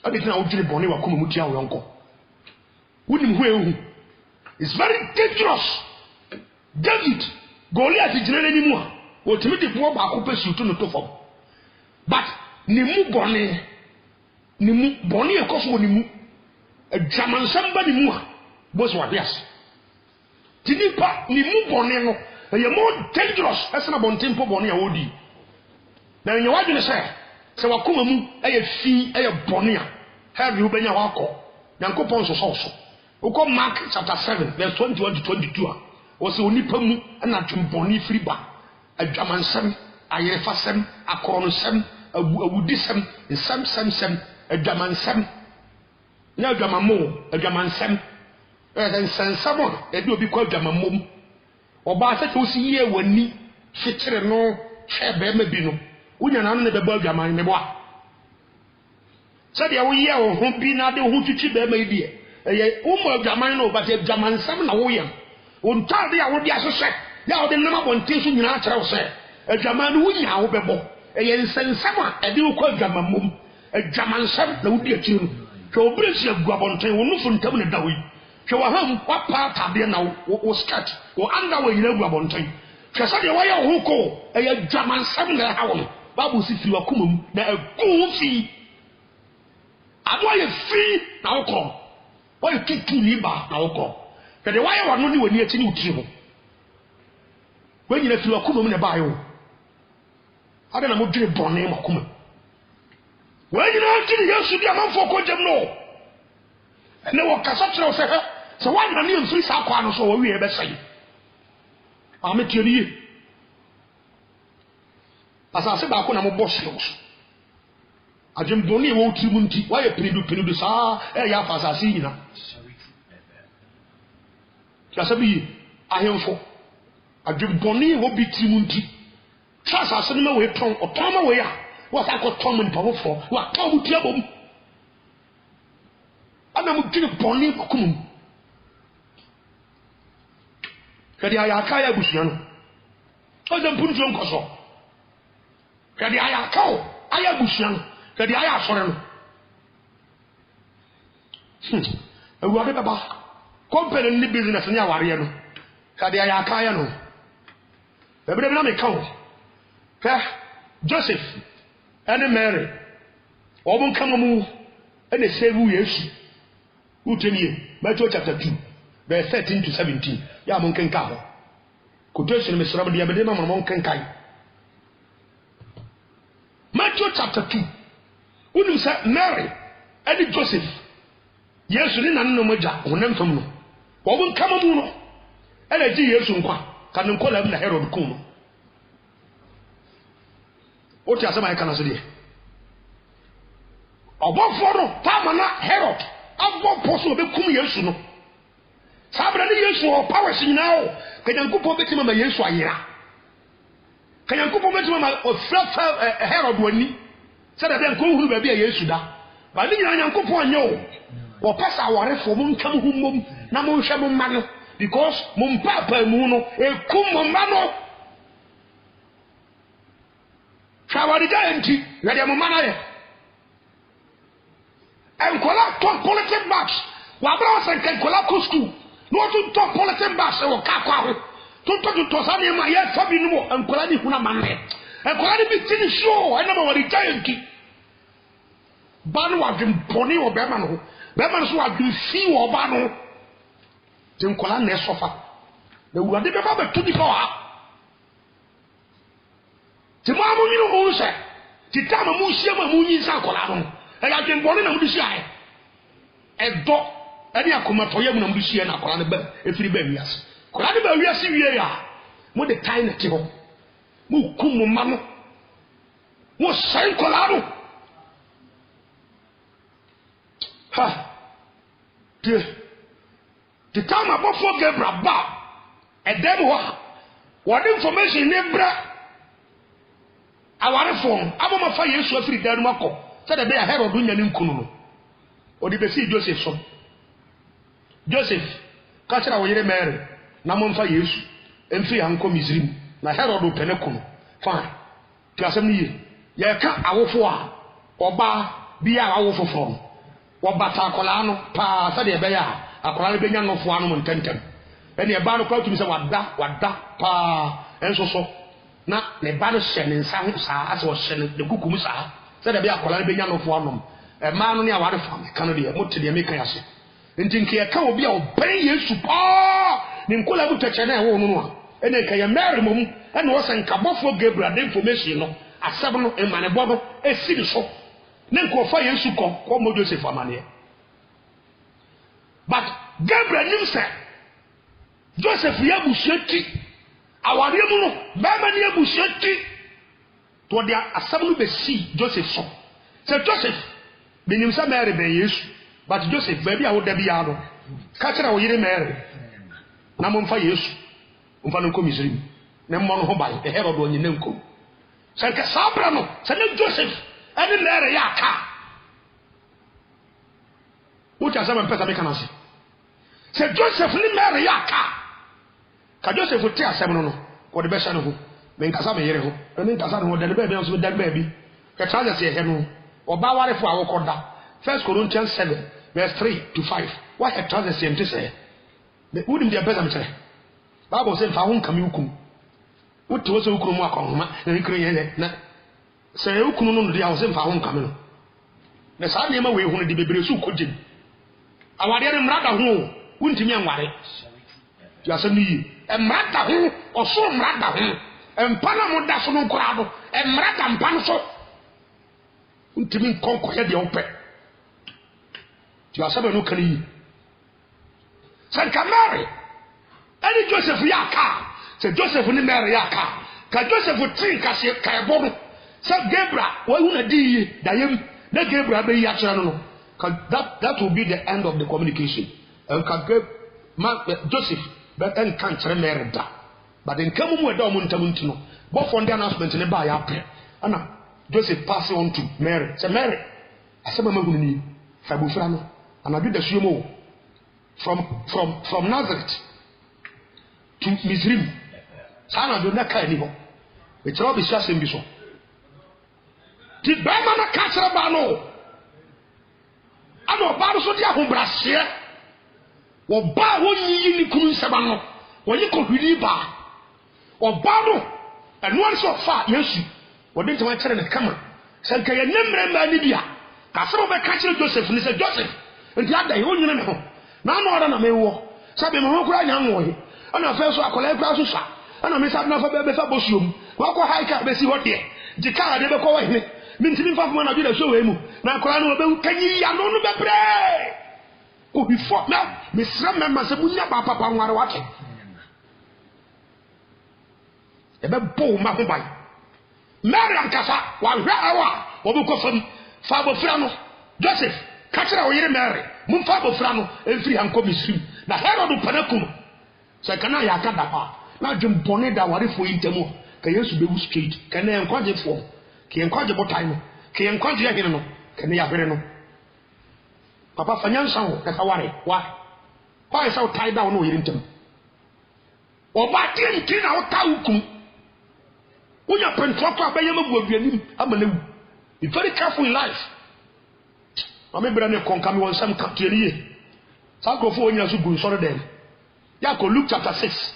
Abi tena wo dwene bone wa koma mutia wo yonko. Wonim ho ehu. It's very dangerous. David Goliath jinere ni mu a otimi de bo ba ko pesi to no to fom but ni mu bone e koso ni mu adwaman samba ni mu a boss wa bias tinipa ni mu bone no e more dangerous esna bontempo bone ya wodi na nya wadwene se wakoma mu e fi e bone a have you benya wako nyankopon so uko Mark chapter 7 verse 21-22 a o se onipa mu na dwembone firi ba adwamansem ayefasem akoronsem awudisem nsem adwamansem na adwamansem nsensamo edi obi kwa adwamamom oba se to si ye wani fitire no hwe be ma bi no unya na no ne beba adwaman ne bo a se de wo ye wo ho bi na de ho twitwi be ma bi eye wo mo adwaman no ba te adwamansem na wo ye ontade a wo di asese ya ode nama bonte so nyina akere wo se adwaman no wunya wo bebo eye nsensam a ede wo kwa adwamamom adwamansem na wo di akiri hwe obresi aguabonte wo nufu ntam ne dawo yi hwe wa ham wapa tade na wo skat wo anda wo nyina aguabonte hwe sa de wo ye wo ko eye adwamansem na ha wo babu si firi wakoma mu na agu fi Ado ye free na wokọ. Why tutu ni ba na wokọ. Kede why wa no ni wani ati ni utiri ho. When you feel akuma me ba yo. Ade na mo dwene bone makuma. When you know to the yesu dia manfo ko jam no. Ene wo kasa kire se ha. Se wan na ne mfiri sa kwa no so wo wie be sai. Ametie ni. Asase ba ko na mo boss yo. Ajemboni wo utiri mu nti why pinidu sa ya afa asase nyina. Kasabi ahemfo adweboni wo bitiri mu nti trust asase no ma we ton otoma we ya wa sa ko ton mu nipa wofo wa ton mu tia bom ana mu tiri boni kokum kadi aya ka ya busuya no o de punjo nkoso kadi aya ka o aya busuya no kadi aya asore no awuade baba company ni business ni aware no kadi aya ka ya no ebere na me kawo Joseph and Mary obon kamamu and save Yesu utenie Matthew chapter 2 verse 13 to 17 ya mon kenka ho quotation me sura dia be ma mon kenkai Matthew chapter 2 unu say Mary and Joseph Yesu ni nanu moja wonam fam no obon kamamu no ele ji Yesu nkwa kan nkola na Herod kum no oti asema e kana so de obofo no tamana Herod abo poso be kum Yesu no sabra ni Yesu o power sinyina o kanyankupo betima ma Yesu ayira kanyankupo betima ma ofrafa Herod wani se da den ko huru ba bia Yesu da ba ni nyankupo anyo o pasa warefo mu nkam hummom na mo hwe mo ma no because mo mpapa mu no e kum mo ma no Shawari enti na de mo ma na ye enkola top politics match wa bra san kan kola ko school no to top politics match wo ka kwa ho to sa ne ma ye fabi no mo enkola ni huna manne enkola ni bitini show ena ma wari enti banu wa dum poni wo be ma no be ma so wa dum fi wo ba no tin kola na sofa na wuade be ba be to di fa ti ma mo nyino mo se ti ta ma mo hia ma mo nyi sa kola no e ya dwen bone na mo disia e do e dia koma to yam na mo disia na kola ne ba e firi ba wiase kola ne ba wiase wie ya mo de tai na ti ho mo kum mo ma no mo sai kola no ha ti ta ma bo fo Gabriel ba e dem ho what information ne bra aware fon aboma fa Yesu afiri danu makọ se de be ya Herod nya ne nkunu no odi be si Joseph so Joseph ka chira wo yire Mary na mo mfa Yesu emfi anko Misrim na Herod opene kuno fine ti asem ni ye ka awofo a oba bia awofo fon oba ta akola no pa se de be ya akola be nya no fo anu mo ntentem ene e ba no kwa tumi se wada pa enso so na ne ba no hye ne nsa ho saa ase wo hye ne kukum saa se da bia akola be nya no fo anom e ma no ne aware fam ka no de mo te de me kan ase nti nke e ka obi a oben Yesu pa ne nkola bu teche na ho no no a ene ka ya Mary mom ene wo se nka bofo Gabriel de information no aseb no e mane bo no e si ni so ne nko fa Yesu ko mo Joseph amane but Gabriel nim se Joseph ya busuati awari mu no ba ma ni abusuati to dia asab no be si Joseph so se Joseph benim sa Mary be Yesu but Joseph ba bia wo da bia do ka kira wo yire Mary na mo mfa Yesu mfa no ko Misrim na mo no ho bai e Herod onye na nko se ka sabra no se ne Joseph ene Mary ya ka wo ta sa mpesa be kana se Joseph ni Mary ya ka Joseph ti asem no ko de be sha no ho me nkasa me yere ho me nkasa no de be be so de be bi ke transe se he no oba warefo awokoda 1 Corinthians 7 verse 3 to 5 what a transe se ente se me udim de be za me kire Bible say fa ho nkame hukum wote wo se hukuru mu akonhoma na nkire ye na se hukunu no de a wo se fa ho nkame no na saa nneɛma wei hu no de bebree so kɔgye awadeɛ no mmara da ho wontimi anware ya asɛm no yie mmara da ho ɔsoro mmara da ho mpa na mo da so no nkora do mmara da mpa no so wontimi nkɔnkɔyɛ deɛ wopɛ ya asɛm no ka no yie sɛ nka Mary ɛne Joseph yɛ aka sɛ Joseph ne Mary yɛ aka ka Joseph tin kase ka ɛbɔ no sɛ Gabriel wɔhu na di yie da yam na Gabriel bɛyi akyerɛ no no that will be the end of the communication Joseph but nka nkyerɛ Mary da but nka mu ɛda ɔmo ntam nti no bɔfɔ ndi announcement ne ba yɛ apɛ ana Joseph pass on to Mary sɛ Mary asɛm ama hunu ni fa bofra no anadu da suo mo from Nazareth to Mizrim sana do na kai ni ho e kyerɛ obi hyasɛm bi so ti bɛma na ka kyerɛ ba no ana ɔba no so de ahobrɛseɛ ɔba wɔnyiyi ne kunu nsɛm no wɔyɛ kɔhwiri ba ɔba no ɛno ara sɛ ɔfa Yesu wɔde ntɛm kyerɛ ne kama sɛ nka yɛ nemmerɛ ma ni bia ka sɛ wɔbɛka kyerɛ Joseph ne sɛ Joseph nti ada yɛ onyina me ho na ano ɔda na mewɔ sɛ be me ho kora nya nwohe ana afɛ so akɔla kora so sa ana me sa na fa bɛbɛ fa bosuom wakɔ haika bɛsi hɔ deɛ nti kaa de bɛkɔ wɔ hene mintimi fa fuma na bi da so wei mu na akɔla no bɛ kanyi ya no no bɛbrɛ ko before na me sra mɛma sɛ munya papa nware wake ebe bo ma ho ban Mary ankasa wa hwɛ awa wo bi kɔ fam fa bofra no Joseph ka kyerɛ wo yere Mary mun fa bofra no emfiri hankɔ Misrim na Herod panakum sɛ kana ya ka da pa na dwem bɔne da warefo yintemu ka Yesu be straight kana enkwaje fo ka enkwaje botai no ka enkwaje yɛ no kana ya hwere no papa fanya nsan ho ka ware wa kwa isa utai da no yire ntem oba tinti na uta hukum unya pentoko abaye mabu aduanim amanewu be very careful in life amebra ne konka me won sam kaptienie sakrofo onya so gun sore dem ya ko Luke chapter 6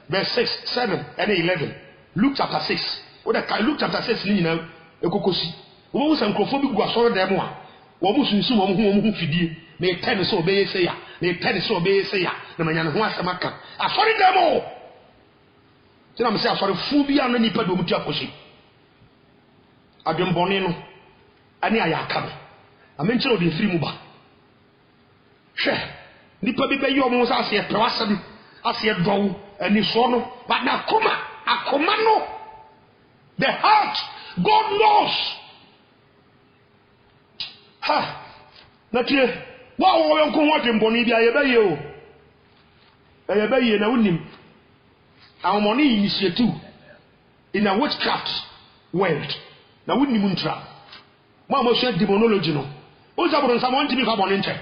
verse 6 7 and 11 Luke chapter 6 oda ka Luke chapter 6 ni nyina ekokosi wo wo sankrofo bi gu asore dem a wo mu sunsun wo mu fidie me ten so obeye se ya me ten so obeye se ya na manya ne ho asema ka asore dem o tina me se asore fu bi an nipa do mu ti akosi ademboni no ani ayaka no amenkyere odi firi mu ba hwe nipa bi be yi omo sa ase pewasem ase dowo ani so no but na akoma no the heart God knows ha na tie wa wo yonko ho ademboni bia ye baye o ye baye na wonim awomoni initiative in a witchcraft world na wonim ntra mo amohwe demonology no o zaboro nsam on timi fa bone nche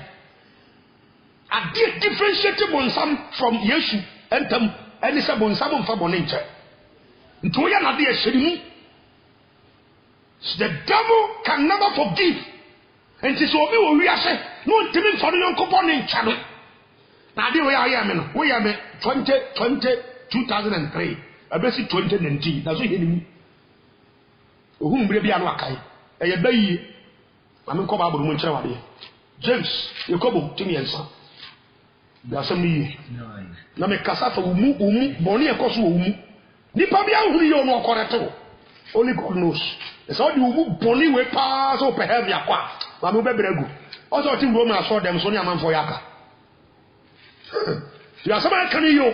a differentiate bonsam from Yesu entam eni se bonsam mfa bone nche nto ya na de eherimu the devil can never forgive. And so we will reassess no timid for the young component channel. Now, we are men, we are 2003, a basic 2019. That's what you whom be a wakai, a bay. I'm in Coba Munchawadi. James, you come to me and son. There's some me. Now, make Casafa umu, Bonnie, of course, umu. Nipabia, who you know, correcto. Only God knows. It's all you Bonnie will pass or perhaps your qua. Mamu bebregu also I think Roman saw them so near man for yaka you are somebody can you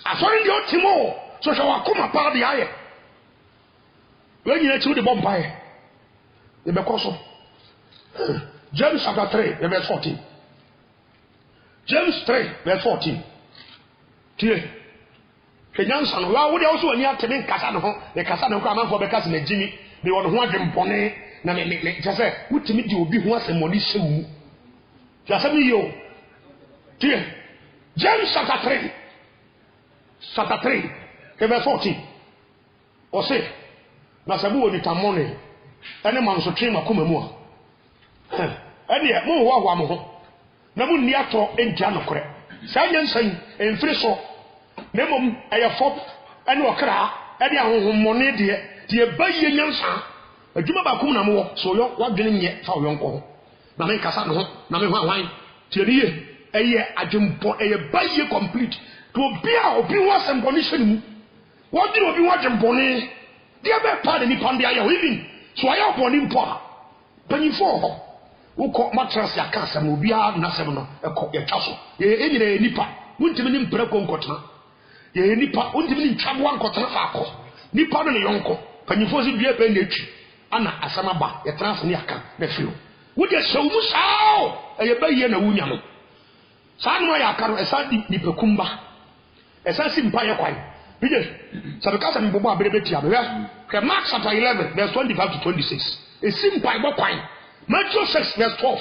I saw in the ultimo so shall I come apart the eye when you to the bonfire the bekoso James chapter 3 verse 14 James 3 verse 14 tie kenyansa no wa wo de also ani ateme kasa no ho the kasa no ko amanfo be kasa na jimi be won ho adwempone na me just wutimi di obi ho asemoni sewu ti asemi yo tie James chapter 3 verse 14 o say na sabu woni tamone ene man so twen makoma mu a ene mo wo awa mo ho na mu ni ato entia nokore sa nyansan emfiri so na mom eyefo ene okra ene ahohommone de tie baye nyansan adwuma ba kum na mo so yo wadwene nye fa yonko na me kasa no na me ho awan tie ni ye eye adwempo eye baye complete to obi ho asem condition mu wo di obi ho adwempo ne de be pa ni pande aya even so aya obo ni mpo a panifo ho wokọ matras ya ka asem obi a na asem no ekọ ye twa so ye enyire nipa wuntimi ni mpre ko nkotena ye nipa wuntimi ni ntwabo nkotena fa akọ nipa no ne yonko panifo si bia pe na etwi ana asama ba ye trans ni aka na fio wode shawmu sao eye baye na wunya no saa no ya aka no esa di nipakumba esa si mpa ye kwan bije sabe ka sam bobo abere betia be ke Mark chapter 11 verse 25 to 26 esi mpa ye kwan Matthew 6 verse 12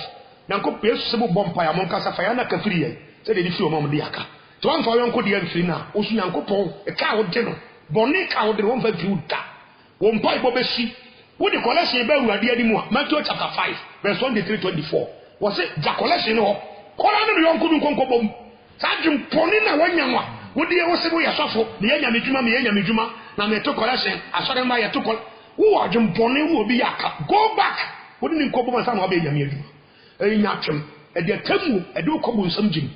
nanko pe Yesu se bo mpa ya monka sa fa ya na kafiri ye se de fi o mom de aka to an fa yo nko de ya mfiri na osu yankopon e ka wo de no boni ka wo de won fa fi uta wo mpa ibo be si wo de collection be awurade animu a Matthew chapter 5 verse 23 24 wo se ja collection no kola no yonko du konko bom sa dwum poni na wanya no a wo de wo se bo ya sofo ne yanya medjuma me yanya medjuma na me to collection asore ma ya to kol wo adwum poni wo obi ya ka go back wo de ni nko bom sa na wo be yanya medjuma e nya twem e de tamu e de ko bo nsam jim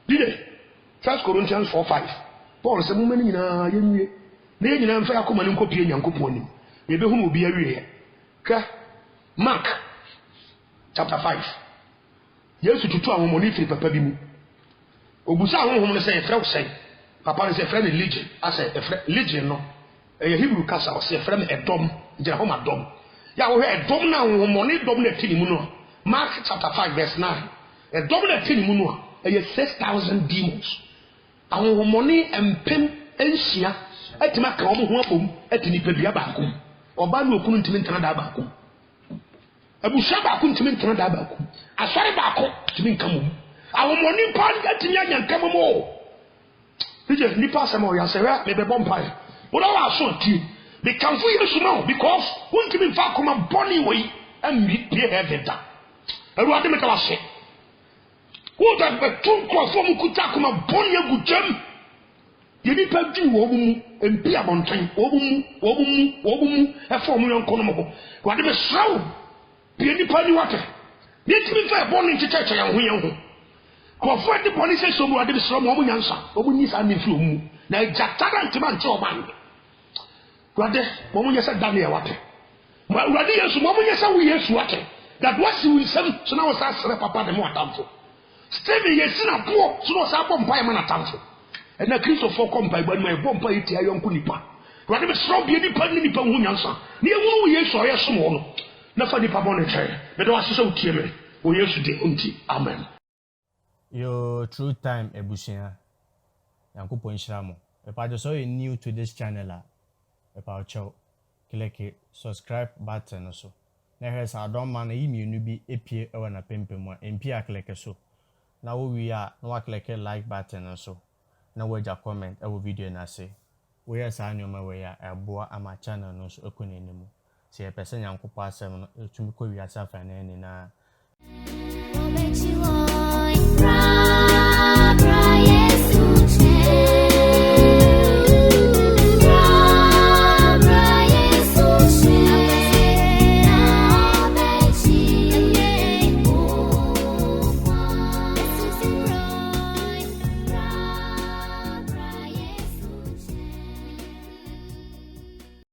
dide 1 Corinthians 4:5 Paul se mu mani nyina yenwie na nyina mfa akoma ne nkopie nyankopon ni ye be hu obi awie ka Mark chapter 5 Yesu tutu ahomoni firi papa bi mu obusa ahomhom ne se efra usai papa ne se efra ne legion asa efra legion no e Hebrew kasa o se efra me edom ngira ho ma dom ya wo he edom na ahomoni dom na tini mu no Mark chapter 5 verse 9 edom na tini mu no e 6,000 demons ahomoni empem enhia atima ka omo ho abom atini padua baako oba no okunu ntimi ntana da baako abusha baako ntimi ntana da baako asore baako ntimi nkamom ahomoni pa atimi anya nkamom o dije nipa asemo ya sewa me be bompai oda wa so tie be kanfo Yesu no because ntimi mfa koma boni wei ambi pie heaventa awurade me ka wase wo da be tun ko fo mu kuta koma boni agudam yeni pa dwi wo mu empi abontan wo mu e fo mu yonko no mo wade be srawo bi ni pa ni wate ni timi fa boni nchecheche ya ho yan ho ko fo de boni se so mu wade be srawo mo nyansa wo mu ni sa ni fi mu na jatara ntima nche oban wade mo mu nyesa Daniel wate wade Yesu mo mu nyesa wo Yesu wate that was you sem so na wo sa sere papa de mo atamfo Steve yesina po so no sa bompa ya na atamfo na Christopher kompa igba no e bompa yiti ayonku nipa wade be sro bi nipa ni nipa hu nyansa ne ewuru Yesu oye somo no na fa nipa bone che me do asese utie me o Yesu de unti amen yo true time ebusia yankopon shiramo e pa so you new to this channel e pa cho click subscribe button so na hwesa adon man yi mienu bi epie e wana pempem a empia click so na wo wi a na wa click like button so na waja comment e wo video na say we yes anyoma we ya eboa ama channel no so ekonenimu se e pese nyankopo asem no etumi ko wi asafa na ni na